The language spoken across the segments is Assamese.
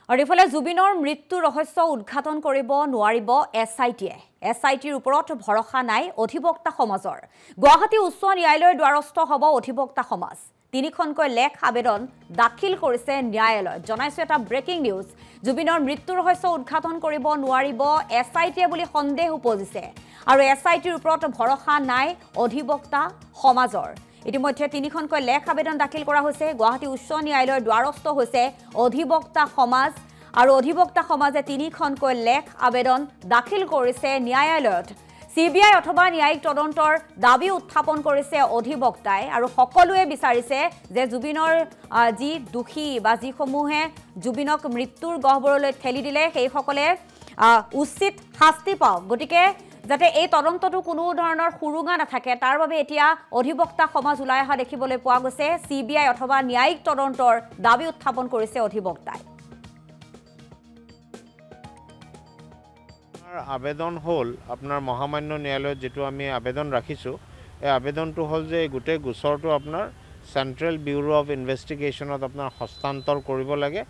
আৰু ইফালে জুবিনৰ মৃত্যু ৰহস্য উদ্ঘাটন কৰিব নোৱাৰিব SIT-এ। SIT-ৰ ওপৰত ভৰসা নাই অধিবক্তা সমাজৰ। গুৱাহাটী উচ্চ ন্যায়ালয়ৰ দ্বাৰস্থ হ'ব অধিবক্তা সমাজ। তিনিখনকৈ লেখ আবেদন দাখিল কৰিছে ন্যায়ালয়ত। জনাইছো এটা ব্ৰেকিং নিউজ। জুবিনৰ মৃত্যু ৰহস্য উদ্ঘাটন কৰিব নোৱাৰিব SIT-এ বুলি সন্দেহ উপজিছে। আৰু SIT-ৰ ওপৰত ভৰসা নাই অধিবক্তা সমাজৰ। ইতিমধ্যে তিনিখনকৈ লেখ আবেদন দাখিল কৰা হৈছে। গুৱাহাটী উচ্চ ন্যায়ালয়ৰ দ্বাৰস্থ হৈছে অধিবক্তা সমাজ আৰু অধিবক্তা সমাজে তিনিখনকৈ লেখ আবেদন দাখিল কৰিছে ন্যায়ালয়ত। CBI অথবা ন্যায়িক তদন্তৰ দাবী উত্থাপন কৰিছে অধিবক্তাই আৰু সকলোৱে বিচাৰিছে যে জুবিনৰ যি দোষী বা যিসমূহে জুবিনক মৃত্যুৰ গহ্বৰলৈ ঠেলি দিলে সেইসকলে উচিত শাস্তি পাওক। গতিকে যাতে এই তদন্তটো কোনো ধৰণৰ সুৰুঙা নাথাকে তাৰ বাবে এতিয়া অধিবক্তা সমাজ ওলাই অহা দেখিবলৈ পোৱা গৈছে। CBI অথবা ন্যায়িক তদন্তৰ দাবী উত্থাপন কৰিছে অধিবক্তাই। আবেদন হল আপনাৰ মহামান্য ন্যায়ালয়ত যেটো আমি আবেদন ৰাখিছো এই আবেদনটো হল যে গোটেই গোচৰটো আপনাৰ সেন্ট্ৰাল ব্যুৰো অফ ইনভেস্টিগেশনত আপনাৰ হস্তান্তৰ কৰিব লাগে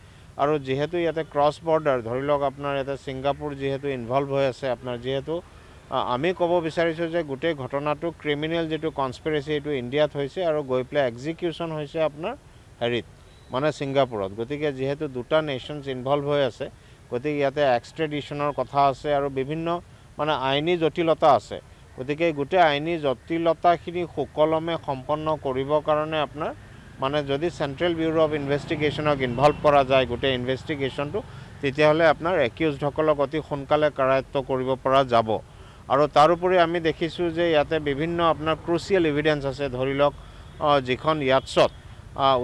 আৰু যেহেতু ইয়াতে ক্ৰছ বৰ্ডাৰ ধৰি লওক আপনাৰ ইয়াতে সিঙ্গাপুৰ যেহেতু ইনভলভ হৈ আছে আপনাৰ যেহেতু আমি ক'ব বিচাৰিছো যে গোটেই ঘটনাটো ক্ৰিমিনেল যেটো কনস্পিৰেসি এটো ইন্ডিয়াত হৈছে আৰু গৈ প্লে এক্সিকিউশন হৈছে আপনাৰ হেৰিত মানে সিঙ্গাপুৰত। গতিকে যেহেতু দুটা নেশনস ইনভলভ হৈ আছে গতিকে ইয়াতে এক্সট্ৰেডিশনৰ কথা আছে আৰু বিভিন্ন মানে আইনী জটিলতা আছে। গতিকে গোটেই আইনী জটিলতাখিনি সুকলমে সম্পন্ন কৰিবৰ কাৰণে আপোনাৰ মানে যদি সেন্ট্ৰাল ব্যুৰো অফ ইনভেস্টিগেশনক ইনভলভ কৰা যায় গোটেই ইনভেস্টিগেশনটো তেতিয়াহলে আপোনাৰ একিউজডসকলক অতি সোনকালে কাৰায়ত্ব কৰিব পৰা যাব। আৰু তাৰোপৰি আমি দেখিছো যে ইয়াতে বিভিন্ন আপোনাৰ ক্ৰুচিয়েল এভিডেন্স আছে। ধৰি লওক যিখন ইয়াটছত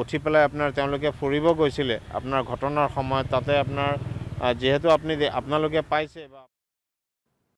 উঠি পেলাই আপোনাৰ তেওঁলোকে ফুৰিব গৈছিলে আপোনাৰ ঘটনাৰ সময়ত তাতে আপোনাৰ যেহেতু আপোনালোকে পাইছে বা